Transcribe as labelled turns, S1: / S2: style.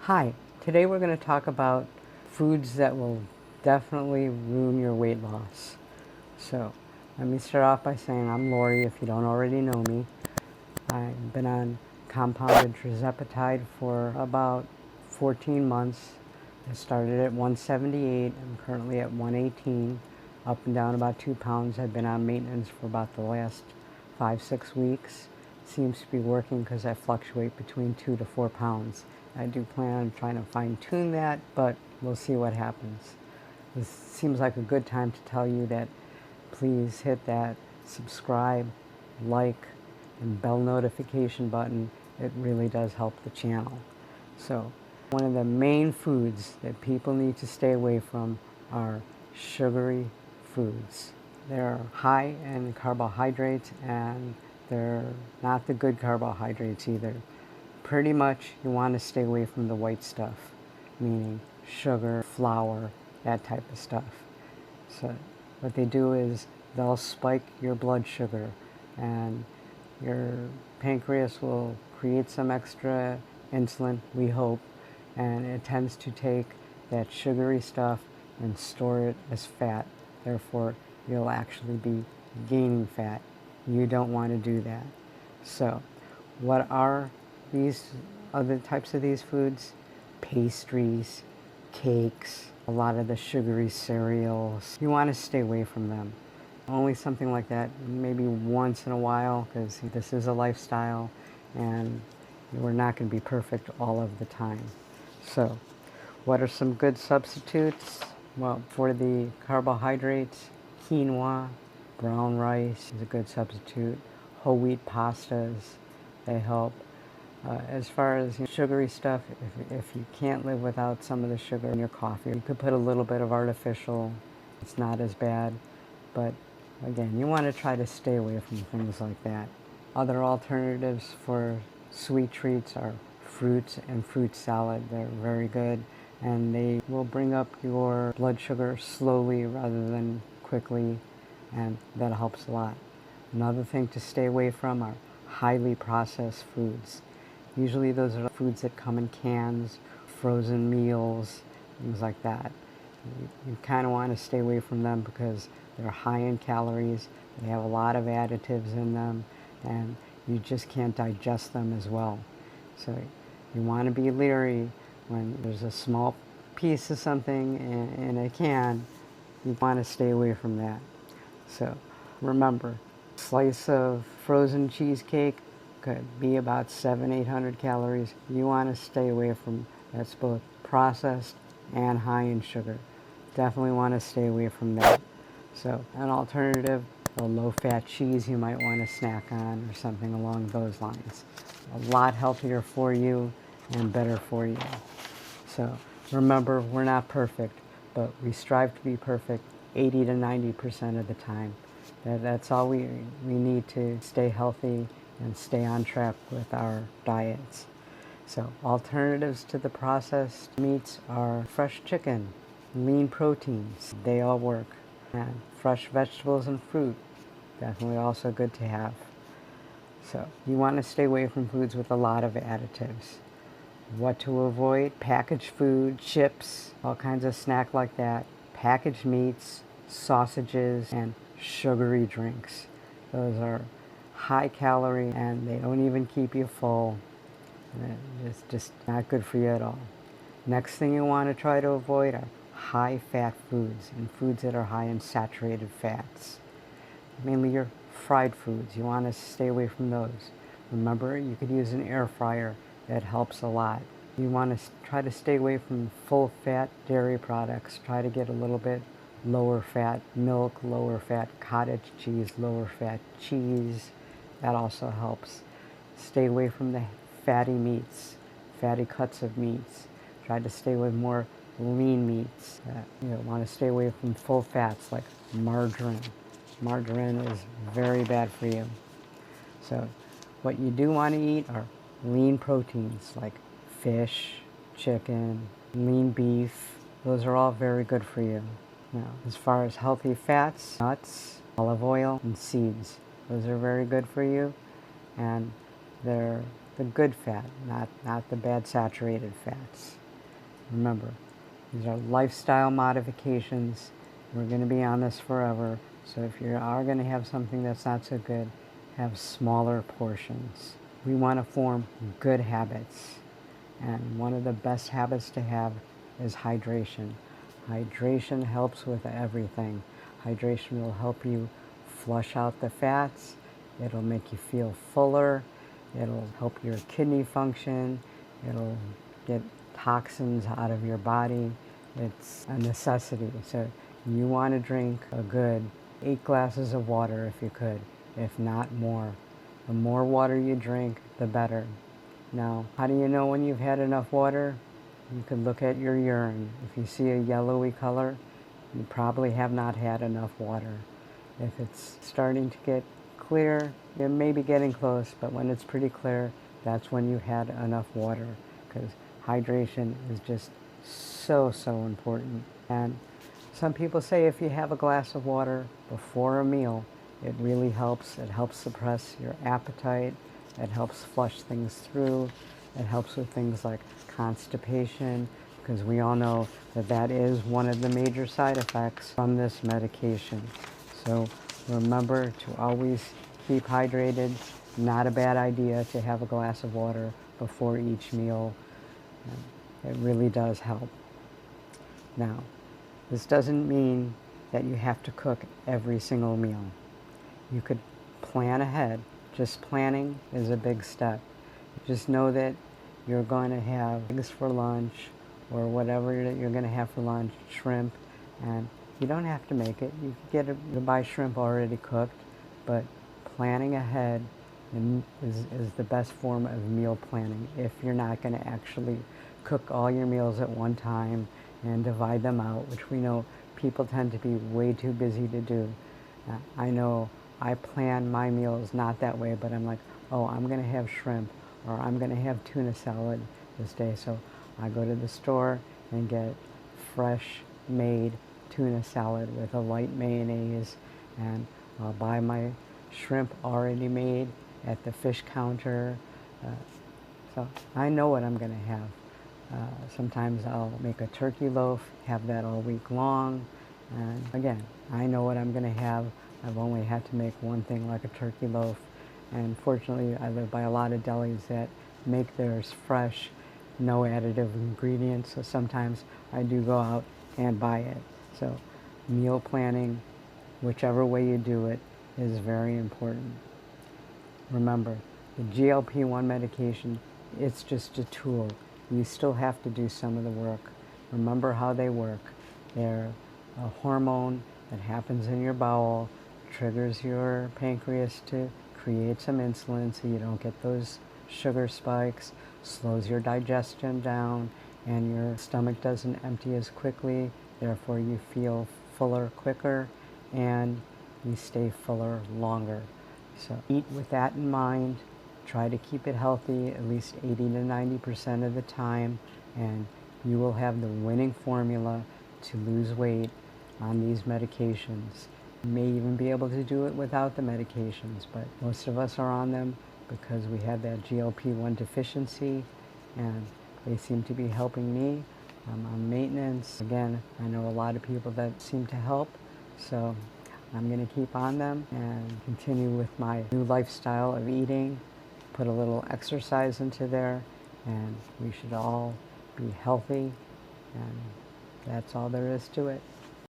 S1: Hi, today we're going to talk about foods that will definitely ruin your weight loss. So, let me start off by saying I'm Lori if you don't already know me. I've been on compounded tirzepatide for about 14 months. I started at 178. I'm currently at 118, up and down about 2 pounds. I've been on maintenance for about the last 5-6 weeks. Seems to be working because I fluctuate between 2 to 4 pounds. I do plan on trying to fine tune that, but we'll see what happens. This seems like a good time to tell you that please hit that subscribe, like, and bell notification button. It really does help the channel. So, one of the main foods that people need to stay away from are sugary foods. They're high in carbohydrates and they're not the good carbohydrates either. Pretty much you want to stay away from the white stuff, meaning sugar, flour, that type of stuff. So what they do is they'll spike your blood sugar and your pancreas will create some extra insulin, we hope, and it tends to take that sugary stuff and store it as fat. Therefore, you'll actually be gaining fat. You don't want to do that. So, what are these other types of these foods? Pastries, cakes, a lot of the sugary cereals. You want to stay away from them. Only something like that maybe once in a while, because this is a lifestyle and we're not going to be perfect all of the time. So, what are some good substitutes? Well, for the carbohydrates, quinoa, brown rice is a good substitute. Whole wheat pastas, they help. As far as sugary stuff, if you can't live without some of the sugar in your coffee, you could put a little bit of artificial. It's not as bad. But again, you want to try to stay away from things like that. Other alternatives for sweet treats are fruits and fruit salad. They're very good and they will bring up your blood sugar slowly rather than quickly, and that helps a lot. Another thing to stay away from are highly processed foods. Usually those are foods that come in cans, frozen meals, things like that. You kind of want to stay away from them because they're high in calories, they have a lot of additives in them, and you just can't digest them as well. So you want to be leery when there's a small piece of something in a can. You want to stay away from that. So remember, a slice of frozen cheesecake could be about 700-800 calories. You want to stay away from that's both processed and high in sugar. Definitely want to stay away from that. So an alternative, a low-fat cheese you might want to snack on or something along those lines. A lot healthier for you and better for you. So remember, we're not perfect, but we strive to be perfect 80 to 90% of the time. That's all we need to stay healthy and stay on track with our diets. So alternatives to the processed meats are fresh chicken, lean proteins, they all work. And fresh vegetables and fruit, definitely also good to have. So you want to stay away from foods with a lot of additives. What to avoid? Packaged food, chips, all kinds of snack like that, packaged meats, sausages, and sugary drinks. Those are high calorie and they don't even keep you full. It's just not good for you at all. Next thing you want to try to avoid are high fat foods and foods that are high in saturated fats. Mainly your fried foods. You want to stay away from those. Remember, you could use an air fryer. That helps a lot. You want to try to stay away from full fat dairy products. Try to get a little bit lower fat milk, lower fat cottage cheese, lower fat cheese. That also helps. Stay away from the fatty meats, fatty cuts of meats. Try to stay with more lean meats. You want to stay away from full fats like margarine. Margarine is very bad for you. So what you do want to eat are lean proteins like fish, chicken, lean beef. Those are all very good for you. Now, as far as healthy fats, nuts, olive oil, and seeds. Those are very good for you, and they're the good fat, not the bad saturated fats. Remember, these are lifestyle modifications. We're going to be on this forever. So if you are going to have something that's not so good, have smaller portions. We want to form good habits. And one of the best habits to have is hydration. Hydration helps with everything. Hydration will help you flush out the fats. It'll make you feel fuller. It'll help your kidney function. It'll get toxins out of your body. It's a necessity. So you want to drink a good 8 glasses of water if you could, if not more. The more water you drink, the better. Now, how do you know when you've had enough water? You could look at your urine. If you see a yellowy color, you probably have not had enough water. If it's starting to get clear, you may be getting close, but when it's pretty clear, that's when you've had enough water, because hydration is just so important. And some people say if you have a glass of water before a meal, it really helps. It helps suppress your appetite. It helps flush things through. It helps with things like constipation, because we all know that that is one of the major side effects from this medication. So remember to always keep hydrated. Not a bad idea to have a glass of water before each meal. It really does help. Now, this doesn't mean that you have to cook every single meal. You could plan ahead. Just planning is a big step. Just know that you're going to have eggs for lunch, or whatever you're going to have for lunch, shrimp, and you don't have to make it. You can buy shrimp already cooked, but planning ahead is the best form of meal planning if you're not going to actually cook all your meals at one time and divide them out, which we know people tend to be way too busy to do. I know I plan my meals not that way, but I'm like, oh, I'm going to have shrimp, or I'm going to have tuna salad this day. So I go to the store and get fresh made tuna salad with a light mayonnaise, and I'll buy my shrimp already made at the fish counter. So I know what I'm going to have. Sometimes I'll make a turkey loaf, have that all week long. And again, I know what I'm going to have. I've only had to make one thing like a turkey loaf. And fortunately, I live by a lot of delis that make theirs fresh, no additive ingredients. So sometimes I do go out and buy it. So meal planning, whichever way you do it, is very important. Remember, the GLP-1 medication, it's just a tool. You still have to do some of the work. Remember how they work. They're a hormone that happens in your bowel, triggers your pancreas to create some insulin so you don't get those sugar spikes, slows your digestion down, and your stomach doesn't empty as quickly. Therefore, you feel fuller quicker and you stay fuller longer. So eat with that in mind. Try to keep it healthy at least 80 to 90% of the time, and you will have the winning formula to lose weight on these medications. You may even be able to do it without the medications, but most of us are on them because we have that GLP-1 deficiency, and they seem to be helping me. I'm on maintenance. Again, I know a lot of people that seem to help, so I'm going to keep on them and continue with my new lifestyle of eating, put a little exercise into there, and we should all be healthy, and that's all there is to it.